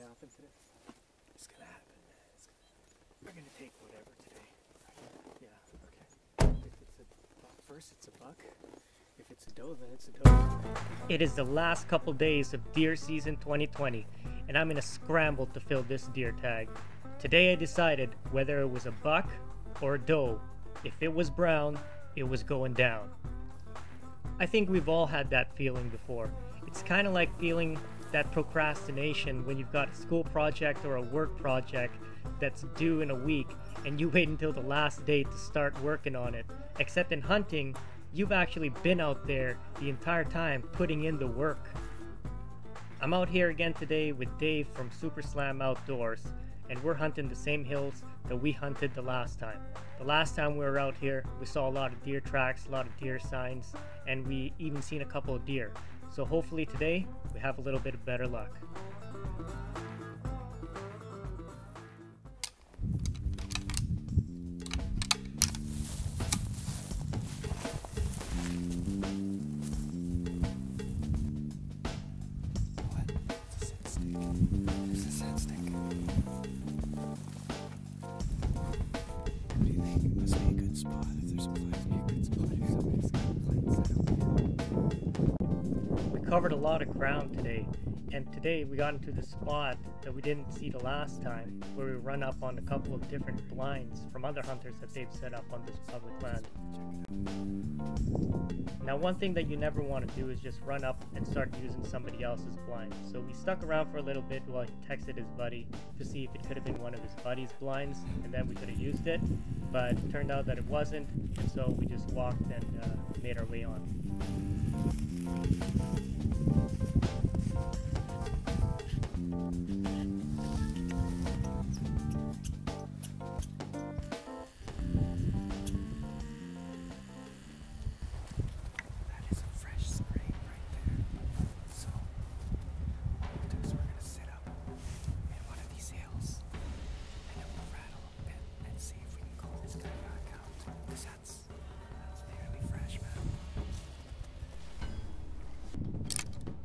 happen today? It's gonna happen, man. It's gonna... We're gonna take whatever today. Yeah, okay. If it's a buck first, it's a buck. If it's a doe, then it's a doe. It is the last couple days of deer season 2020, and I'm in a scramble to fill this deer tag. Today I decided whether it was a buck or a doe. If it was brown, it was going down. I think we've all had that feeling before. It's kind of like feeling that procrastination when you've got a school project or a work project that's due in a week and you wait until the last day to start working on it. Except in hunting, you've actually been out there the entire time putting in the work. I'm out here again today with Dave from Super Slam Outdoors, and we're hunting the same hills that we hunted the last time. The last time we were out here, we saw a lot of deer tracks, a lot of deer signs, and we even seen a couple of deer. So hopefully today, we have a little bit of better luck. Covered a lot of ground today, and today we got into the spot that we didn't see the last time, where we run up on a couple of different blinds from other hunters that they've set up on this public land. Now, one thing that you never want to do is just run up and start using somebody else's blind. So we stuck around for a little bit while he texted his buddy to see if it could have been one of his buddy's blinds, and then we could have used it, but it turned out that it wasn't, and so we just walked and made our way on.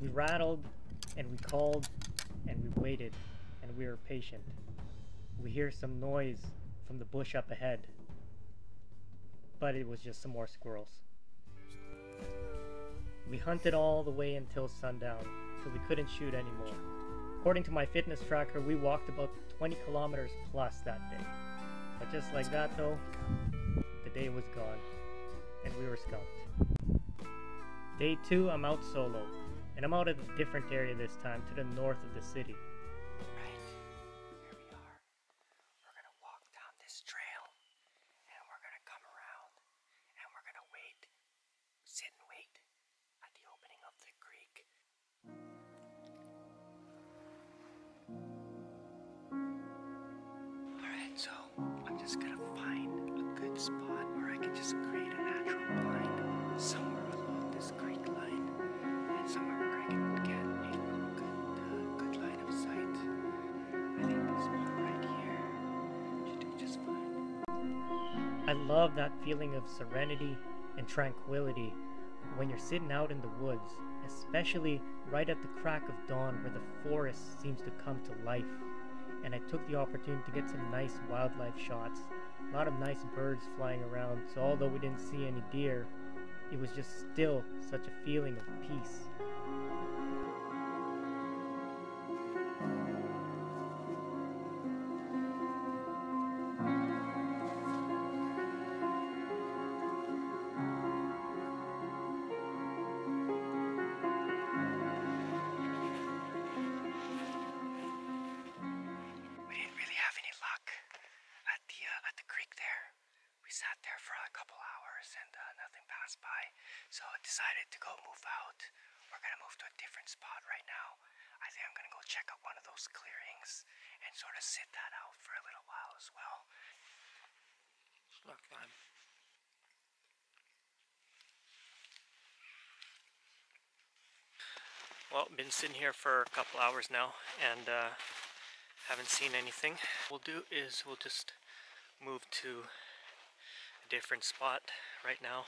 We rattled, and we called, and we waited, and we were patient. We hear some noise from the bush up ahead, but it was just some more squirrels. We hunted all the way until sundown, till we couldn't shoot anymore. According to my fitness tracker, we walked about 20 kilometers plus that day. But just like that though, the day was gone, and we were skunked. Day 2, I'm out solo. And I'm out at a different area this time, to the north of the city. Right, here we are. We're gonna walk down this trail, and we're gonna come around, and we're gonna wait, sit and wait at the opening of the creek. Alright, so I'm just gonna find a good spot where I can just create a natural blind somewhere along this creek line, and somewhere where I can get a good line of sight. I think this one right here should do just fine. I love that feeling of serenity and tranquility when you're sitting out in the woods, especially right at the crack of dawn where the forest seems to come to life. And I took the opportunity to get some nice wildlife shots, a lot of nice birds flying around, so although we didn't see any deer, it was just still such a feeling of peace. We didn't really have any luck at the creek there. We sat there for a couple hours and nothing passed by, so I decided to go move out. We're gonna move to a different spot right now. I think I'm gonna go check out one of those clearings and sort of sit that out for a little while as well. Look, man. Well, been sitting here for a couple hours now, and haven't seen anything. What we'll do is we'll just move to a different spot right now,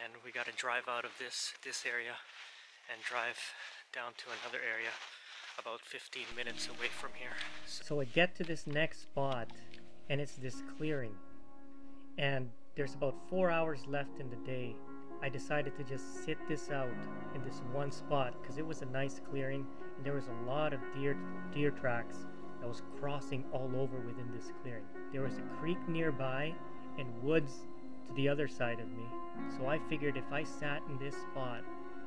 and we got to drive out of this area and drive down to another area about 15 minutes away from here. So I get to this next spot, and it's this clearing. And there's about 4 hours left in the day. I decided to just sit this out in this one spot because it was a nice clearing, and there was a lot of deer tracks that was crossing all over within this clearing. There was a creek nearby and woods to the other side of me. So I figured if I sat in this spot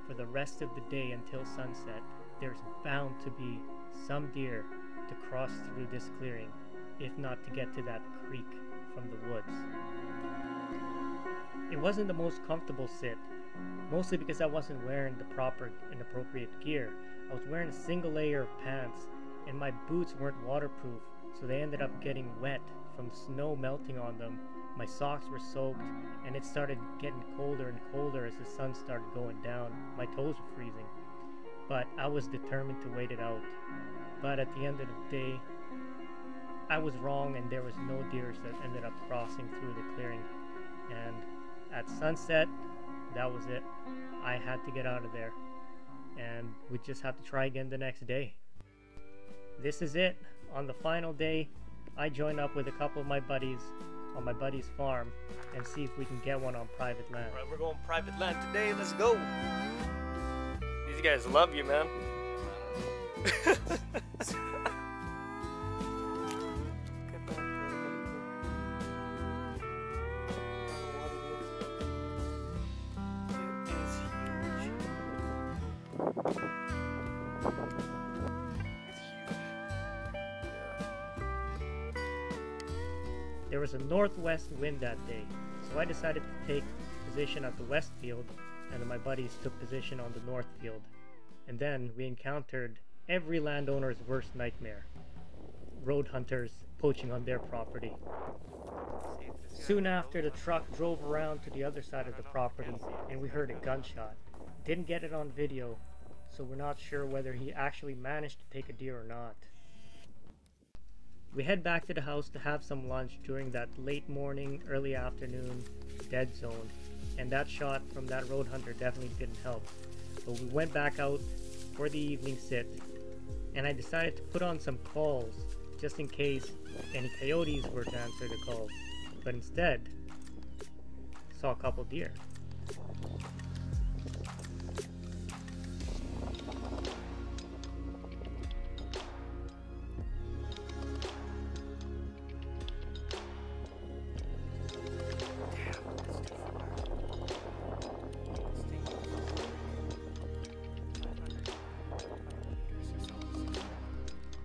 for the rest of the day until sunset, there's bound to be some deer to cross through this clearing, if not to get to that creek from the woods. It wasn't the most comfortable sit, mostly because I wasn't wearing the proper and appropriate gear. I was wearing a single layer of pants, and my boots weren't waterproof, so they ended up getting wet from the snow melting on them. My socks were soaked, and it started getting colder and colder as the sun started going down. My toes were freezing, but I was determined to wait it out. But at the end of the day, I was wrong, and there was no deers that ended up crossing through the clearing. And at sunset, that was it. I had to get out of there, and we just have to try again the next day. This is it. On the final day, I joined up with a couple of my buddies on my buddy's farm and see if we can get one on private land. Alright, we're going private land today. Let's go. These guys love you, man. There was a northwest wind that day, so I decided to take position at the west field, and then my buddies took position on the north field. And then we encountered every landowner's worst nightmare: road hunters poaching on their property. Soon after, the truck drove around to the other side of the property, and we heard a gunshot. Didn't get it on video, so we're not sure whether he actually managed to take a deer or not. We head back to the house to have some lunch during that late morning, early afternoon dead zone, and that shot from that road hunter definitely didn't help. But we went back out for the evening sit, and I decided to put on some calls just in case any coyotes were to answer the calls. But instead, saw a couple deer.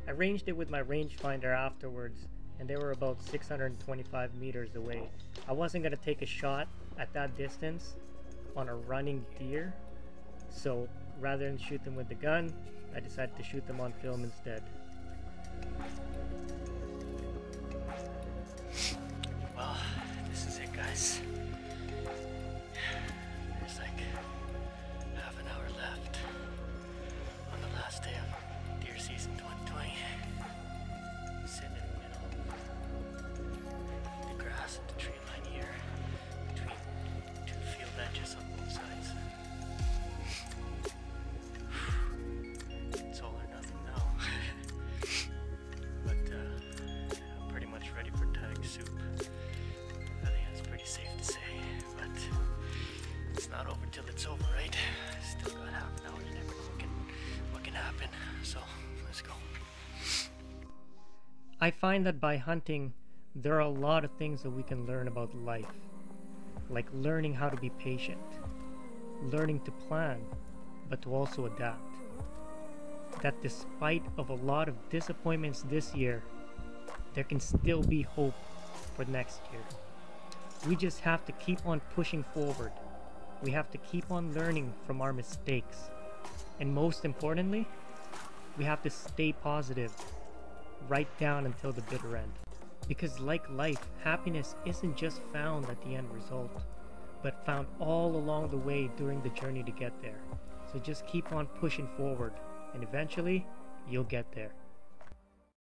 I ranged it with my rangefinder afterwards, and they were about 625 meters away. I wasn't going to take a shot at that distance on a running deer, so rather than shoot them with the gun, I decided to shoot them on film instead. Well, this is it, guys. There's like half an hour left on the last day of deer season 2020. Sitting in the middle of the grass and the tree line here, between two field edges on both sides. It's all or nothing now. But I'm pretty much ready for tag soup. I think that's pretty safe to say, but it's not over till it's over, right? Still got half an hour, you never know what can happen, so let's go. I find that by hunting, there are a lot of things that we can learn about life, like learning how to be patient, learning to plan, but to also adapt. That despite of a lot of disappointments this year, there can still be hope for next year. We just have to keep on pushing forward. We have to keep on learning from our mistakes. And most importantly, we have to stay positive right down until the bitter end. Because like life, happiness isn't just found at the end result, but found all along the way during the journey to get there. So just keep on pushing forward, and eventually, you'll get there.